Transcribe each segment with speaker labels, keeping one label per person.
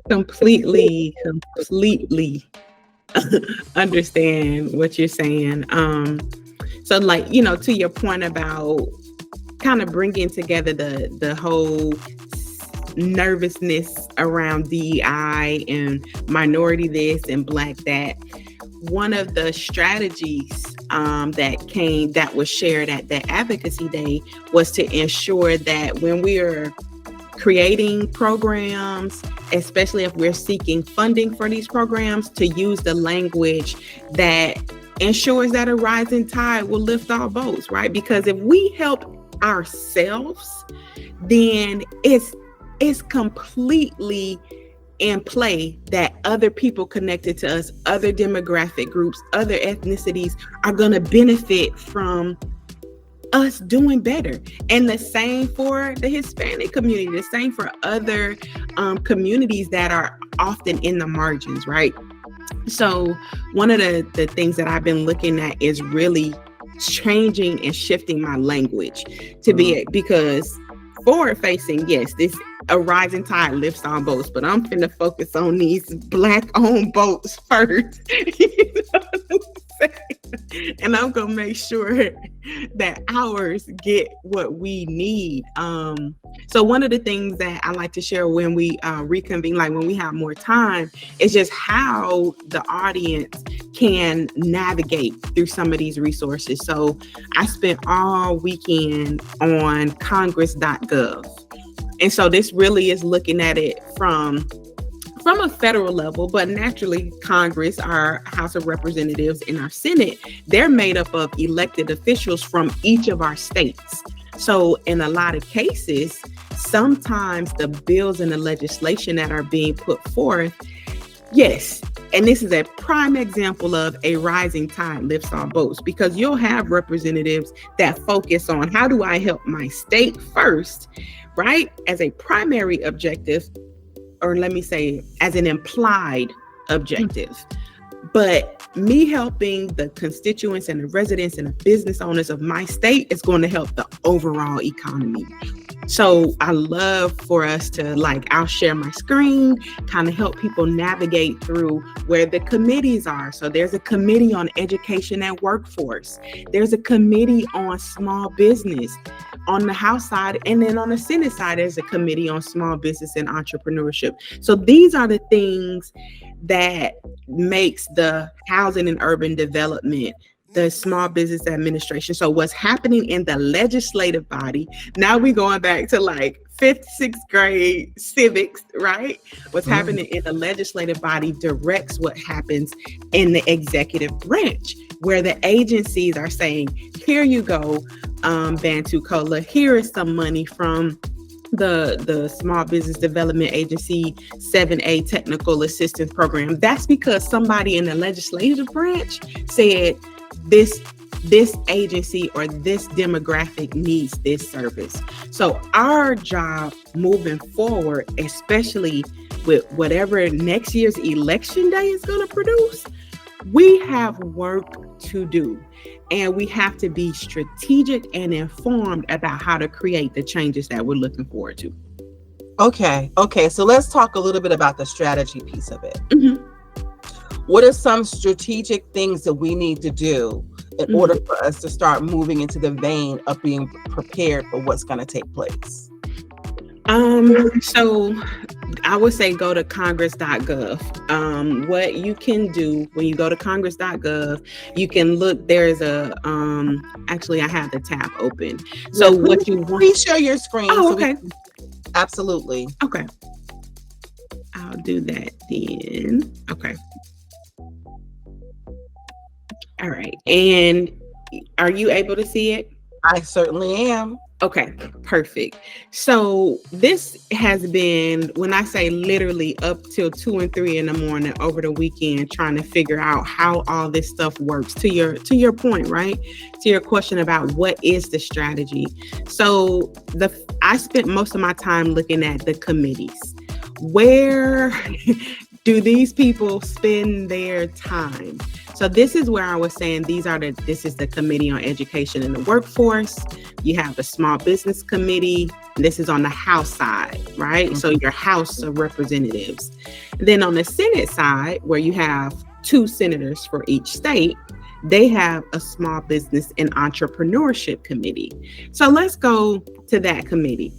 Speaker 1: Completely understand what you're saying. So like, to your point about kind of bringing together the whole nervousness around DEI and minority this and Black that, one of the strategies that was shared at the advocacy day was to ensure that when we are creating programs, especially if we're seeking funding for these programs, to use the language that ensures that a rising tide will lift all boats, right? Because if we help ourselves, then it's completely in play that other people connected to us, other demographic groups, other ethnicities are going to benefit from us doing better. And the same for the Hispanic community, the same for other communities that are often in the margins, right? So one of the things that I've been looking at is really changing and shifting my language to be, because forward facing, yes, this a rising tide lifts all boats, but I'm finna focus on these Black owned boats first. You know what I'm saying? And I'm gonna make sure that ours get what we need. So one of the things that I like to share when we reconvene, like when we have more time, is just how the audience can navigate through some of these resources. So I spent all weekend on congress.gov. And so this really is looking at it from a federal level, but naturally Congress, our House of Representatives, and our Senate, they're made up of elected officials from each of our states. So in a lot of cases, sometimes the bills and the legislation that are being put forth, yes, and this is a prime example of a rising tide lifts all boats, because you'll have representatives that focus on how do I help my state first, right, as a primary objective, or let me say as an implied objective. But me helping the constituents and the residents and the business owners of my state is going to help the overall economy. So I love for us to, I'll share my screen, kind of help people navigate through where the committees are. So there's a committee on education and workforce. There's a committee on small business on the House side. And then on the Senate side, there's a committee on small business and entrepreneurship. So these are the things that makes the housing and urban development, the small business administration. So what's happening in the legislative body, now we're going back to 5th, 6th grade civics, right? What's happening in the legislative body directs what happens in the executive branch, where the agencies are saying, here you go, Bantu Cola, here is some money from the Small Business Development Agency 7A Technical Assistance Program. That's because somebody in the legislative branch said this agency or this demographic needs this service. So our job moving forward, especially with whatever next year's election day is going to produce, we have work to do. And we have to be strategic and informed about how to create the changes that we're looking forward to.
Speaker 2: Okay. So let's talk a little bit about the strategy piece of it.
Speaker 1: Mm-hmm.
Speaker 2: What are some strategic things that we need to do in order for us to start moving into the vein of being prepared for what's going to take place?
Speaker 1: So I would say go to congress.gov. What you can do when you go to congress.gov, you can look, there's actually I have the tab open. So what you want.
Speaker 2: Please share your screen.
Speaker 1: Oh, okay.
Speaker 2: Absolutely.
Speaker 1: Okay. I'll do that then. Okay. All right. And are you able to see it?
Speaker 2: I certainly am.
Speaker 1: Okay, perfect. So this has been, when I say literally up till 2 and 3 in the morning over the weekend, trying to figure out how all this stuff works, to your point, right? To your question about what is the strategy. So I spent most of my time looking at the committees. Where do these people spend their time? So this is where I was saying this is the Committee on Education and the Workforce. You have the Small Business Committee. This is on the House side, right? Mm-hmm. So your House of Representatives. Then on the Senate side, where you have 2 senators for each state, they have a Small Business and Entrepreneurship Committee. So let's go to that committee.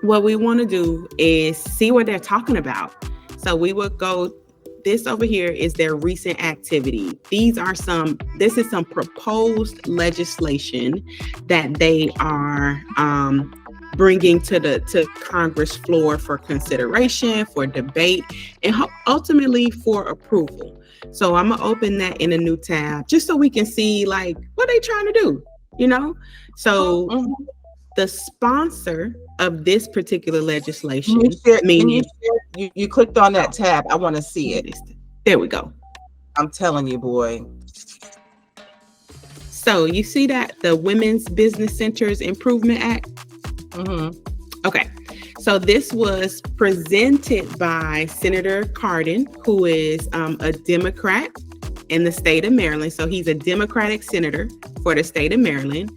Speaker 1: What we want to do is see what they're talking about. So we will go, this over here is their recent activity. This is some proposed legislation that they are bringing to Congress floor for consideration, for debate, and ultimately for approval. So I'm gonna open that in a new tab just so we can see like what they trying to do, you know? So the sponsor of this particular legislation,
Speaker 2: you clicked on that tab. I want to see it.
Speaker 1: There we go.
Speaker 2: I'm telling you, boy.
Speaker 1: So you see that the Women's Business Centers Improvement Act?
Speaker 2: Mm-hmm.
Speaker 1: Okay. So this was presented by Senator Cardin, who is a Democrat in the state of Maryland. So he's a Democratic senator for the state of Maryland.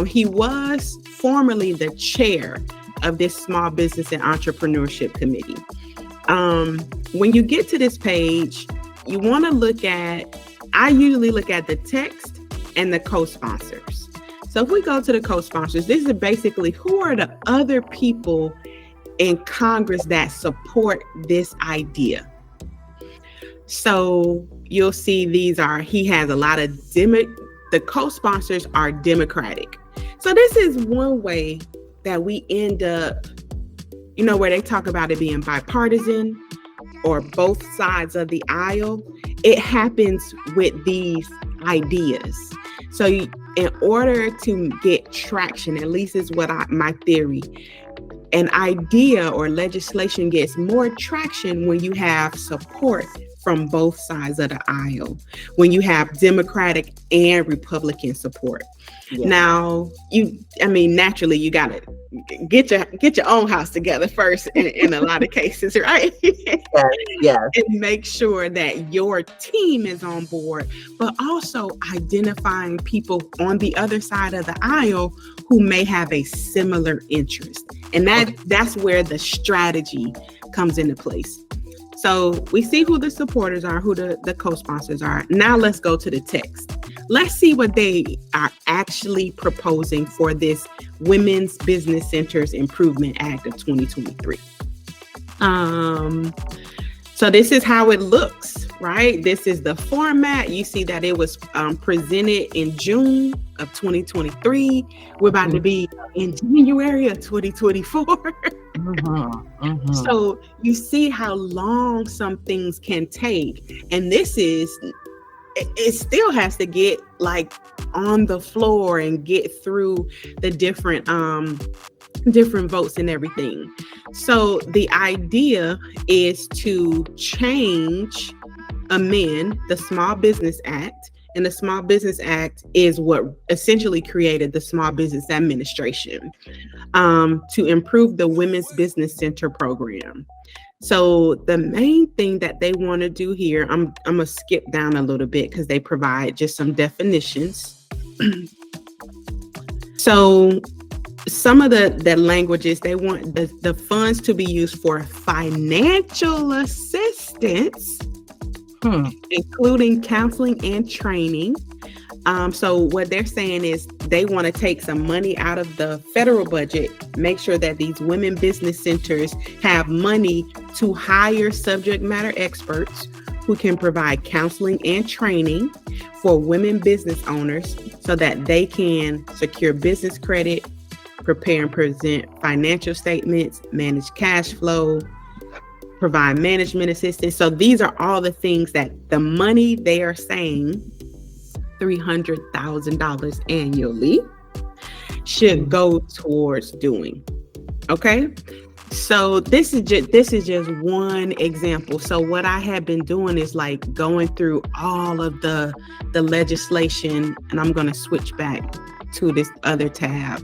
Speaker 1: He was formerly the chair of this Small Business and Entrepreneurship Committee. When you get to this page, you want to I usually look at the text and the co-sponsors. So if we go to the co-sponsors, this is basically who are the other people in Congress that support this idea. So you'll see he has a lot of the co-sponsors are Democratic. So this is one way that we end up, where they talk about it being bipartisan or both sides of the aisle. It happens with these ideas. So in order to get traction, at least is my theory, an idea or legislation gets more traction when you have support from both sides of the aisle, when you have Democratic and Republican support. Yeah. Now, naturally, you got to get your own house together first in a lot of cases, right?
Speaker 2: Yeah.
Speaker 1: And make sure that your team is on board, but also identifying people on the other side of the aisle who may have a similar interest. And that's where the strategy comes into place. So we see who the supporters are, who the co-sponsors are. Now let's go to the text. Let's see what they are actually proposing for this Women's Business Centers Improvement Act of 2023. So this is how it looks, right? This is the format. You see that it was presented in June of 2023. We're about to be in January of 2024. So you see how long some things can take. And it still has to get like on the floor and get through the different votes and everything. So the idea is to amend the Small Business Act. And the Small Business Act is what essentially created the Small Business Administration to improve the Women's Business Center program. So the main thing that they want to do here, I'm going to skip down a little bit because they provide just some definitions. So some of the languages, they want the funds to be used for financial assistance, including counseling and training. So what they're saying is they want to take some money out of the federal budget, make sure that these women business centers have money to hire subject matter experts who can provide counseling and training for women business owners so that they can secure business credit, prepare and present financial statements, manage cash flow, provide management assistance. So these are all the things that the money they are saying, $300,000 annually, should go towards doing. Okay. So this is just one example. So what I have been doing is like going through all of the legislation, and I'm going to switch back to this other tab.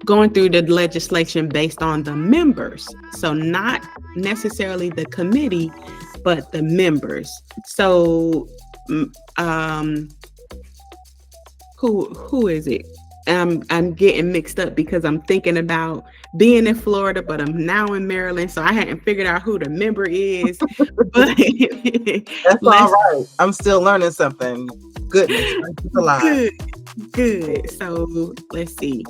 Speaker 1: going through the legislation based on the members. So not necessarily the committee, but the members. So who is it? I'm getting mixed up because I'm thinking about being in Florida, but I'm now in Maryland, so I hadn't figured out who the member is. But
Speaker 2: that's all right. I'm still learning something. Goodness,
Speaker 1: good. So let's see.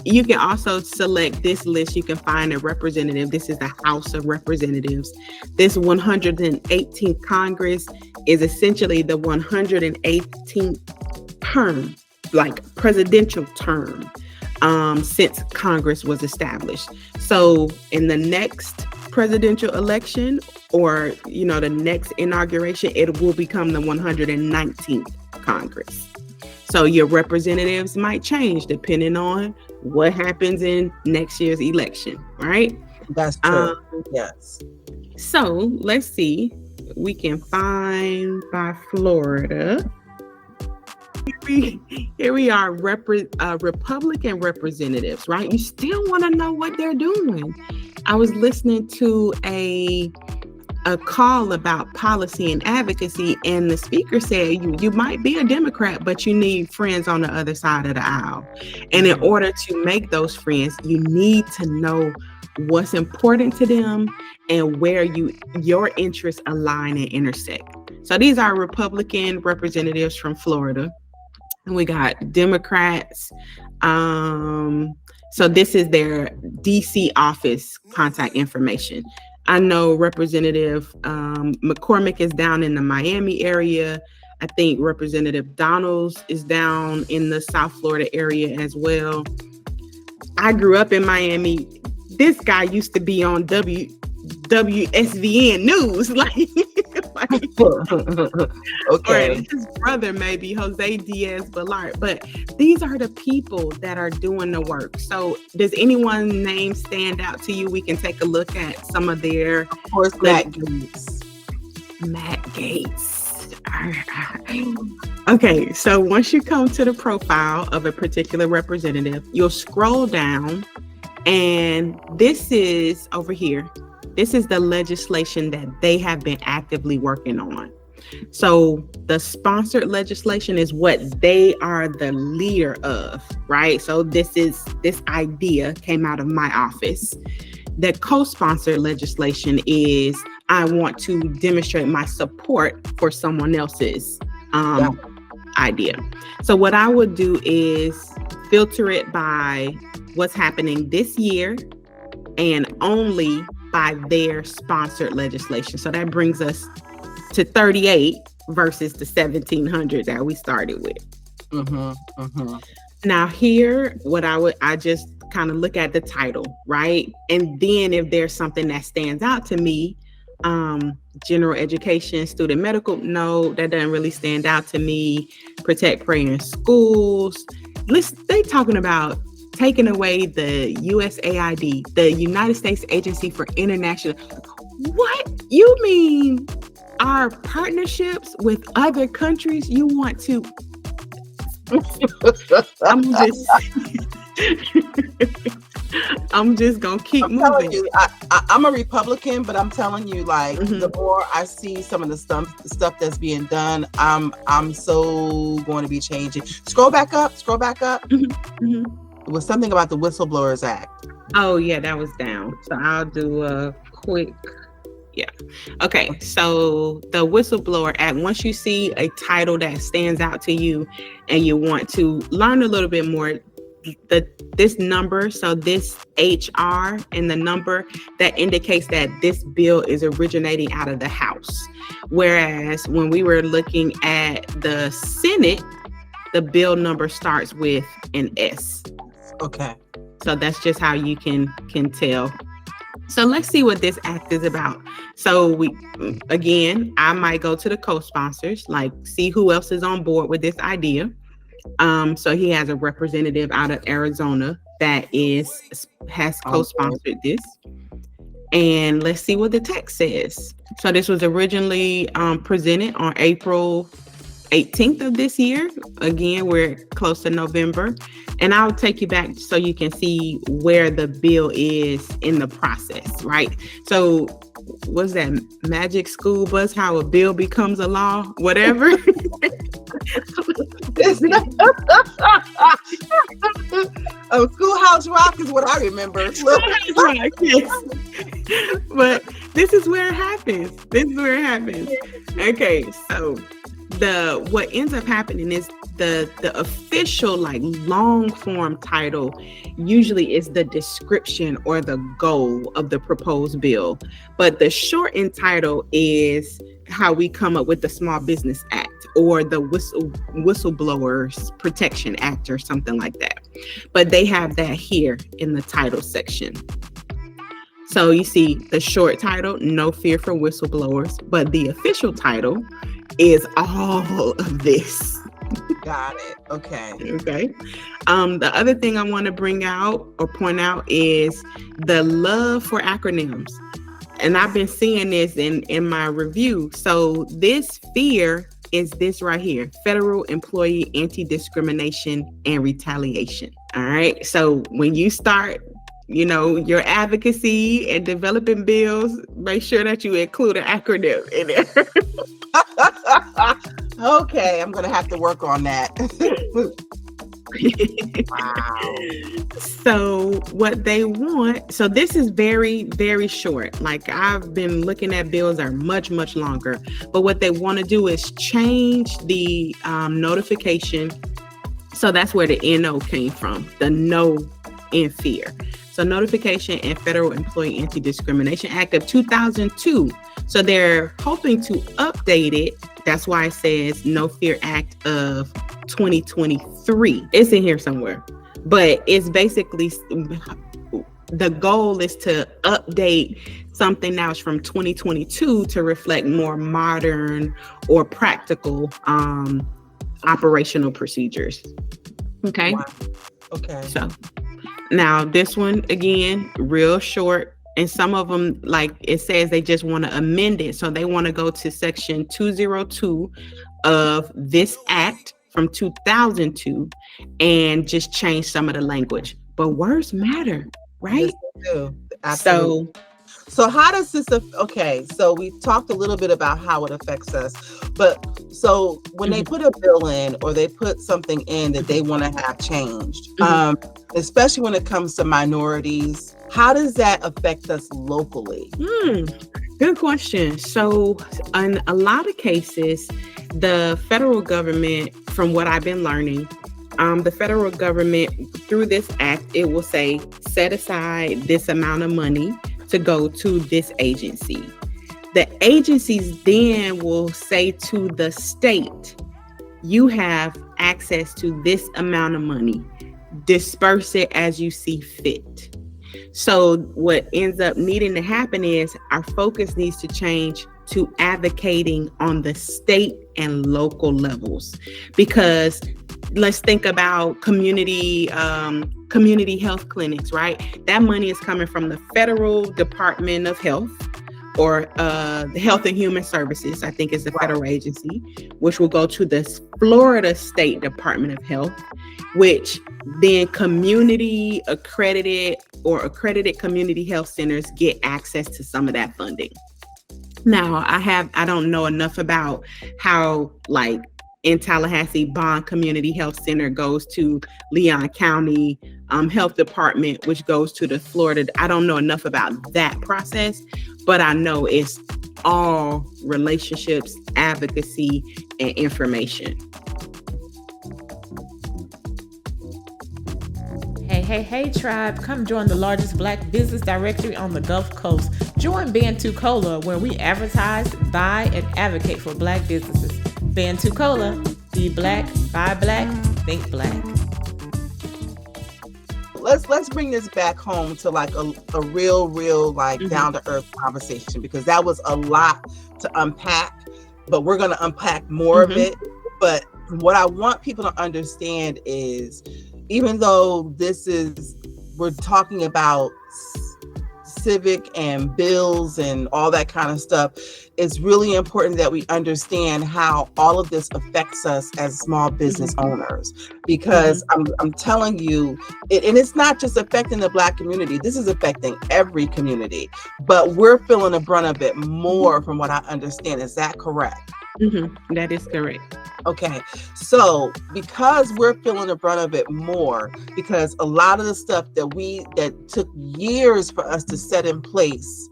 Speaker 1: You can also select this list. You can find a representative. This is the House of Representatives. This 118th Congress is essentially the 118th term, like presidential term, since Congress was established. So in the next presidential election, or the next inauguration, it will become the 119th Congress. So your representatives might change depending on what happens in next year's election, right?
Speaker 2: That's true. Yes.
Speaker 1: So let's see. We can find by Florida. Here we are, Republican representatives, right? You still want to know what they're doing. I was listening to a call about policy and advocacy, and the speaker said you might be a Democrat, but you need friends on the other side of the aisle. And in order to make those friends, you need to know what's important to them and where your interests align and intersect. So these are Republican representatives from Florida. And we got Democrats. So this is their DC office contact information. I know Representative McCormick is down in the Miami area. I think Representative Donalds is down in the South Florida area as well. I grew up in Miami. This guy used to be on WSVN News,
Speaker 2: okay.
Speaker 1: Or his brother maybe, Jose Diaz-Balart. But these are the people that are doing the work. So does anyone's name stand out to you? We can take a look at some of their.
Speaker 2: Of course, Matt Gaetz.
Speaker 1: Matt Gaetz. Okay, so once you come to the profile of a particular representative, you'll scroll down, and this is over here. This is the legislation that they have been actively working on. So the sponsored legislation is what they are the leader of, right? So this idea came out of my office. The co-sponsored legislation is I want to demonstrate my support for someone else's idea. So what I would do is filter it by what's happening this year and only by their sponsored legislation. So that brings us to 38 versus the 1700 that we started with. Now here, I just kind of look at the title, right? And then if there's something that stands out to me, general education, student medical, no, that doesn't really stand out to me. Protect, pray in schools. They talking about taking away the USAID, the United States Agency for International. What? You mean our partnerships with other countries? You want to? I'm just gonna keep moving.
Speaker 2: You, I'm a Republican, but I'm telling you, the more I see some of the stuff that's being done, I'm so going to be changing. Scroll back up. It was something about the Whistleblowers Act.
Speaker 1: Oh yeah, that was down. So I'll do a quick. Yeah. Okay. So the Whistleblower Act, once you see a title that stands out to you and you want to learn a little bit more, this number, so this HR and the number, that indicates that this bill is originating out of the House. Whereas when we were looking at the Senate, the bill number starts with an S.
Speaker 2: Okay.
Speaker 1: So that's just how you can tell. So let's see what this act is about. So I might go to the co-sponsors, see who else is on board with this idea. So he has a representative out of Arizona that has co-sponsored this. And let's see what the text says. So this was originally presented on April 18th of this year. Again, we're close to November. And I'll take you back so you can see where the bill is in the process, right? So what's that magic school bus, how a bill becomes a law, whatever?
Speaker 2: Schoolhouse Rock is what I remember.
Speaker 1: Schoolhouse Rock, yes. But this is where it happens. Okay, so what ends up happening is the official, like, long form title usually is the description or the goal of the proposed bill, but the shortened title is how we come up with the Small Business Act or the Whistleblowers Protection Act or something like that. But they have that here in the title section. So you see the short title, No Fear for Whistleblowers, but the official title is all of this.
Speaker 2: Got it. Okay.
Speaker 1: Okay. The other thing I want to bring out or point out is the love for acronyms. And I've been seeing this in my review. So this FEAR is this right here, Federal Employee Anti-Discrimination and Retaliation. All right. So when you start, your advocacy and developing bills, make sure that you include an acronym in there.
Speaker 2: Okay, I'm gonna have to work on that. Wow.
Speaker 1: So what they want, so this is very, very short. Like, I've been looking at bills that are much, much longer. But what they want to do is change the notification. So that's where the NO came from, the no in fear. So Notification and Federal Employee Anti-Discrimination Act of 2002. So they're hoping to update it. That's why it says No Fear Act of 2023. It's in here somewhere, but it's basically, the goal is to update something now from 2022 to reflect more modern or practical operational procedures. Okay.
Speaker 2: Wow. Okay.
Speaker 1: So now this one, again, real short. And some of them, like it says, they just want to amend it. So they want to go to section 202 of this act from 2002 and just change some of the language. But words matter, right?
Speaker 2: Yes, they do. Absolutely. So how does this, okay, so we talked a little bit about how it affects us, but so when they put a bill in or they put something in that they want to have changed, especially when it comes to minorities, how does that affect us locally?
Speaker 1: Good question. So in a lot of cases, the federal government, from what I've been learning, the federal government, through this act, it will say, set aside this amount of money to go to this agency. The agencies then will say to the state, you have access to this amount of money. Disperse it as you see fit. So what ends up needing to happen is our focus needs to change to advocating on the state and local levels, because let's think about community health clinics, right? That money is coming from the Federal Department of Health, or the Health and Human Services, I think is the federal agency, which will go to the Florida State Department of Health, which then community accredited or accredited community health centers get access to some of that funding. Now, I don't know enough about how, like, in Tallahassee, Bond Community Health Center goes to Leon County Health Department, which goes to the Florida. I don't know enough about that process, but I know it's all relationships, advocacy, and information.
Speaker 3: Hey, tribe, come join the largest Black business directory on the Gulf Coast. Join 𝐵2COLA, where we advertise, buy, and advocate for Black businesses. 𝐵2COLA, be Black, buy Black, think Black.
Speaker 2: Let's bring this back home to like a real like down to earth conversation, because that was a lot to unpack, but we're going to unpack more of it. But what I want people to understand is, even though we're talking about civic and bills and all that kind of stuff, it's really important that we understand how all of this affects us as small business owners, because I'm telling you, and it's not just affecting the Black community, this is affecting every community, but we're feeling the brunt of it more from what I understand. Is that correct?
Speaker 1: That is correct.
Speaker 2: Okay, so because we're feeling the brunt of it more, because a lot of the stuff that took years for us to set in place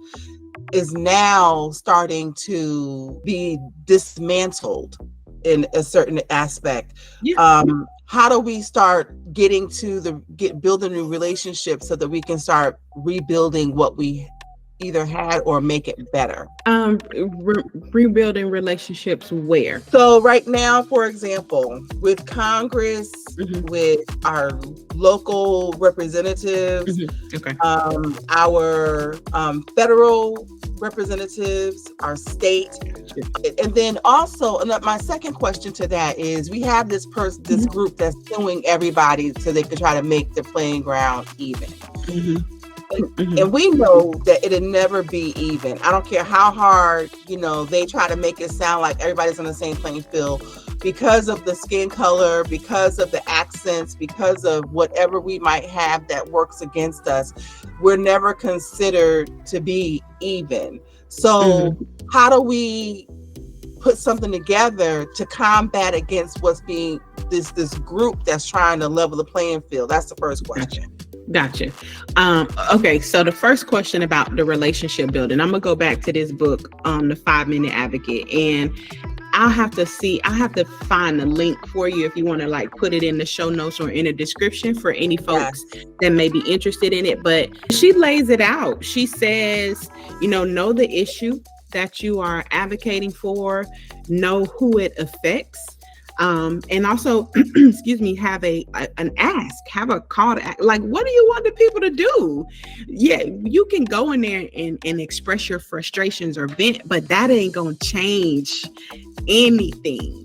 Speaker 2: is now starting to be dismantled in a certain aspect. How do we start getting to building new relationships so that we can start rebuilding what we either had or make it better?
Speaker 1: Rebuilding relationships where?
Speaker 2: So right now, for example, with Congress, with our local representatives, our federal representatives, our state, and then also, and my second question to that is, we have this group that's suing everybody so they can try to make the playing ground even. And we know that it'll never be even. I don't care how hard, they try to make it sound like everybody's on the same playing field, because of the skin color, because of the accents, because of whatever we might have that works against us. We're never considered to be even. So how do we put something together to combat against what's being this group that's trying to level the playing field? That's the first question.
Speaker 1: Gotcha. Okay, so the first question about the relationship building, I'm gonna go back to this book, The 5-Minute Advocate, and I'll have to find the link for you if you want to put it in the show notes or in the description for any folks that may be interested in it. But she lays it out. She says, know the issue that you are advocating for, know who it affects. And also, have an ask, have a call to act. What do you want the people to do? Yeah, you can go in there and express your frustrations or vent, but that ain't gonna change anything.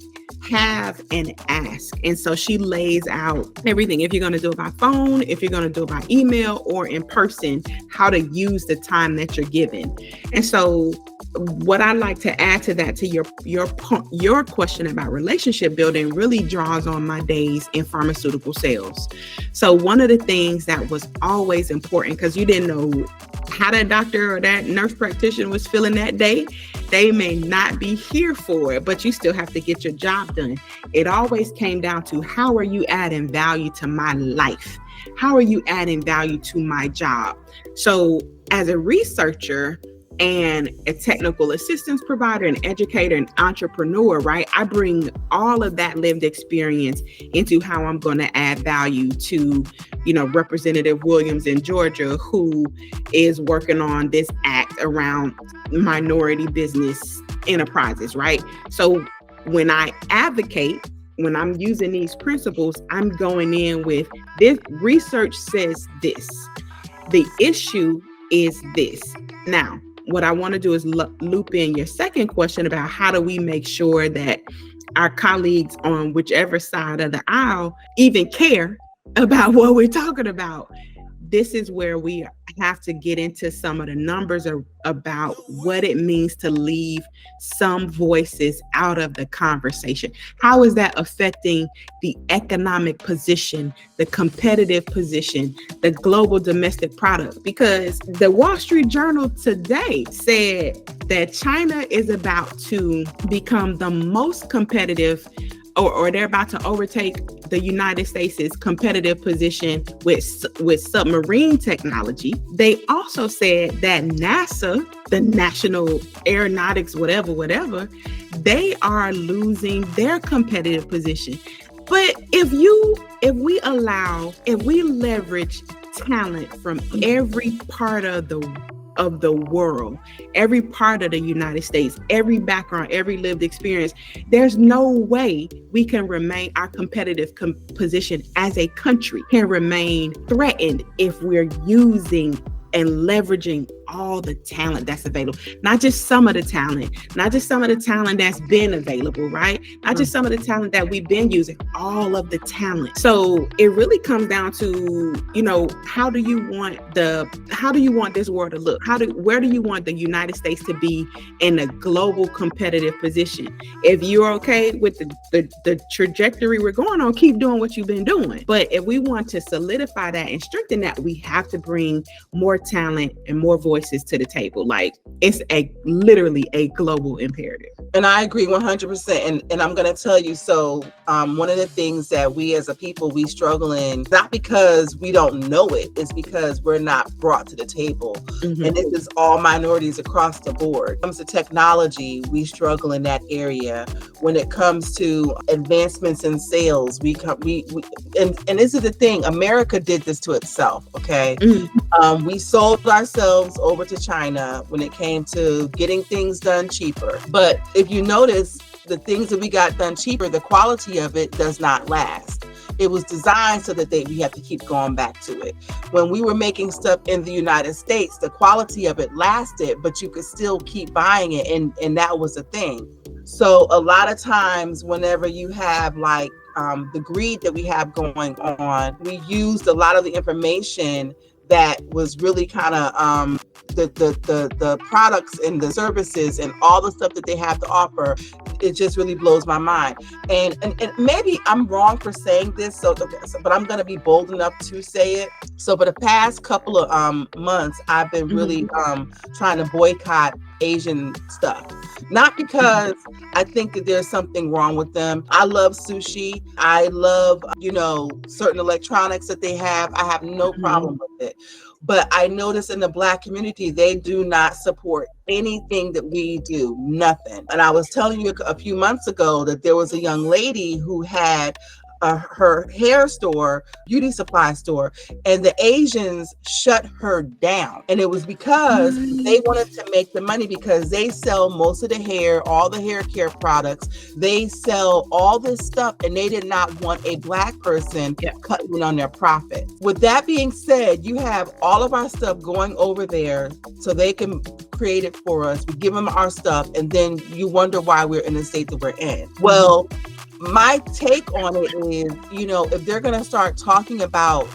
Speaker 1: Have an ask. And so she lays out everything. If you're going to do it by phone, if you're going to do it by email or in person, how to use the time that you're given. And so what I like to add to that, to your question about relationship building, really draws on my days in pharmaceutical sales. So one of the things that was always important, because you didn't know how that doctor or that nurse practitioner was feeling that day, they may not be here for it, but you still have to get your job done. It always came down to, how are you adding value to my life? How are you adding value to my job? So as a researcher and a technical assistance provider, an educator, an entrepreneur, right? I bring all of that lived experience into how I'm going to add value to, Representative Williams in Georgia, who is working on this act around minority business enterprises, right? So when I advocate, when I'm using these principles, I'm going in with, this research says this, the issue is this. Now, what I want to do is loop in your second question about, how do we make sure that our colleagues on whichever side of the aisle even care about what we're talking about. This is where we have to get into some of the numbers about what it means to leave some voices out of the conversation. How is that affecting the economic position, the competitive position, the global domestic product? Because the Wall Street Journal today said that China is about to become the most competitive, or they're about to overtake the United States' competitive position with submarine technology. They also said that NASA, the National Aeronautics, whatever, they are losing their competitive position. But if we leverage talent from every part of the world, every part of the United States, every background, every lived experience, there's no way we can remain, our competitive position as a country can remain threatened if we're using and leveraging all the talent that's available, not just some of the talent, not just some of the talent that's been available, right? Not just some of the talent that we've been using, all of the talent. So it really comes down to, you know, how do you want this world to look? Where do you want the United States to be in a global competitive position? If you're okay with the trajectory we're going on, keep doing what you've been doing. But if we want to solidify that and strengthen that, we have to bring more talent and more voices to the table. Like, it's literally a global imperative.
Speaker 2: And I agree 100%. And I'm going to tell you, so one of the things that we as a people, we struggle in, not because we don't know it, it's because we're not brought to the table. Mm-hmm. And this is all minorities across the board. When it comes to technology, we struggle in that area. When it comes to advancements in sales, and this is the thing, America did this to itself, okay? Mm-hmm. We sold ourselves over to China when it came to getting things done cheaper. But if you notice, the things that we got done cheaper, the quality of it does not last. It was designed so that we have to keep going back to it. When we were making stuff in the United States, the quality of it lasted, but you could still keep buying it. And that was the thing. So a lot of times, whenever you have like the greed that we have going on, we used a lot of the information that was really kind of the products and the services and all the stuff that they have to offer. It just really blows my mind. And maybe I'm wrong for saying this, but I'm going to be bold enough to say it. So for the past couple of months, I've been really trying to boycott Asian stuff. Not because I think that there's something wrong with them. I love sushi. I love, certain electronics that they have. I have no problem with it. But I notice in the Black community, they do not support anything that we do, nothing. And I was telling you a few months ago that there was a young lady who had her hair store, beauty supply store, and the Asians shut her down. And it was because they wanted to make the money, because they sell most of the hair, all the hair care products. They sell all this stuff, and they did not want a Black person cutting on their profit. With that being said, you have all of our stuff going over there so they can create it for us. We give them our stuff, and then you wonder why we're in the state that we're in. Well, my take on it is, if they're going to start talking about,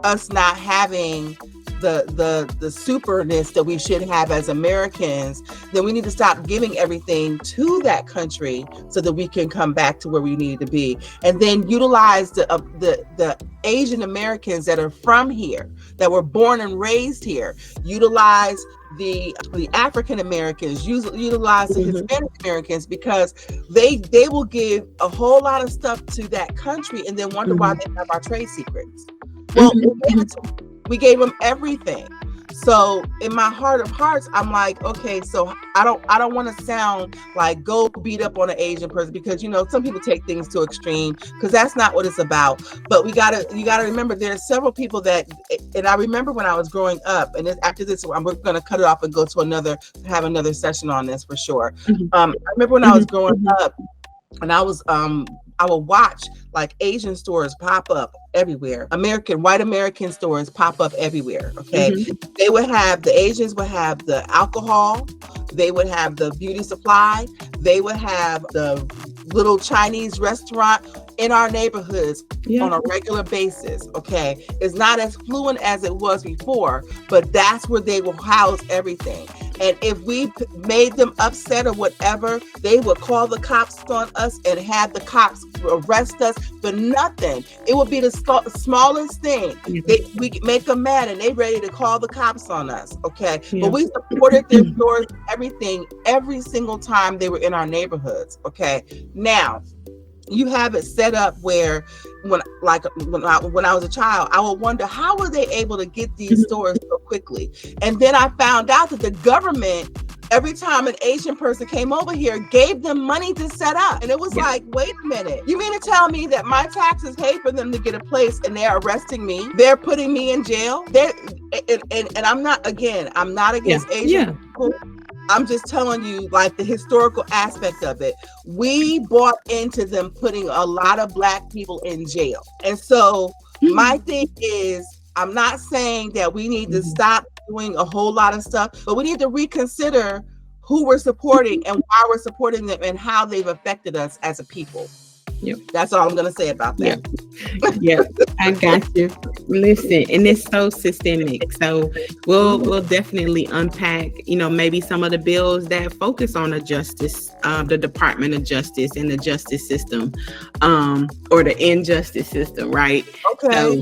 Speaker 2: us not having the superness that we should have as Americans, then we need to stop giving everything to that country so that we can come back to where we need to be. And then utilize the Asian Americans that are from here, that were born and raised here. Utilize the African Americans, utilize the Hispanic Americans, because they will give a whole lot of stuff to that country and then wonder why they have our trade secrets. Well, we gave them everything. So in my heart of hearts, I'm like, okay, so I don't want to sound like go beat up on an Asian person, because some people take things to extreme, because that's not what it's about. But you gotta remember, there are several people that, and I remember when I was growing up, and after this, we're going to cut it off and go to have another session on this for sure. I remember when I was growing up, and I would watch like Asian stores pop up everywhere. White American stores pop up everywhere. Okay. The Asians would have the alcohol. They would have the beauty supply. They would have the little Chinese restaurant in our neighborhoods on a regular basis. Okay. It's not as fluent as it was before, but that's where they will house everything. And if we made them upset or whatever, they would call the cops on us and have the cops arrest us for nothing. It would be the smallest thing. We make them mad and they ready to call the cops on us. Okay. But we supported their stores, everything, every single time they were in our neighborhoods. Okay. Now, you have it set up where when I was a child, I would wonder, how were they able to get these stores so quickly? And then I found out that the government, every time an Asian person came over here, gave them money to set up. And it was like, wait a minute, you mean to tell me that my taxes pay for them to get a place and they're arresting me? They're putting me in jail? And I'm not against Asian people. I'm just telling you, like, the historical aspect of it. We bought into them putting a lot of Black people in jail. And so my thing is, I'm not saying that we need to stop doing a whole lot of stuff, but we need to reconsider who we're supporting and why we're supporting them and how they've affected us as a people.
Speaker 1: Yep.
Speaker 2: That's all I'm going to say about that.
Speaker 1: Yep. I got you. Listen, and it's so systemic. So we'll definitely unpack, maybe some of the bills that focus on the Department of Justice and the justice system, or the injustice system, right?
Speaker 2: Okay.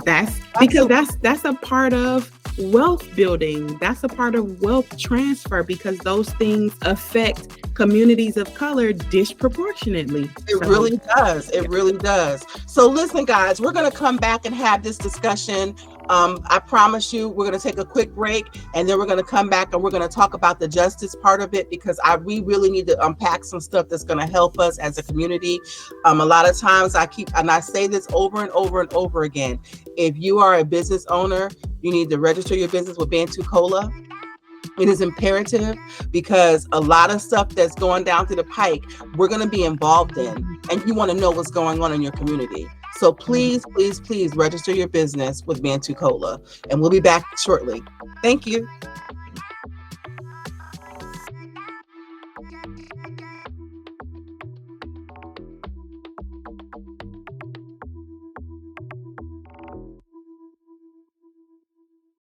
Speaker 1: So that's a part of wealth building. That's a part of wealth transfer, because those things affect communities of color disproportionately.
Speaker 2: It really does. It really does. So listen, guys, we're going to come back and have this discussion. I promise you, we're going to take a quick break, and then we're going to come back and we're going to talk about the justice part of it, because we really need to unpack some stuff that's going to help us as a community. A lot of times I say this over and over and over again. If you are a business owner, you need to register your business with Bantu Cola. It is imperative, because a lot of stuff that's going down through the pike, we're going to be involved in, and you want to know what's going on in your community. So please, please, please register your business with Bantu Cola, and we'll be back shortly. Thank you.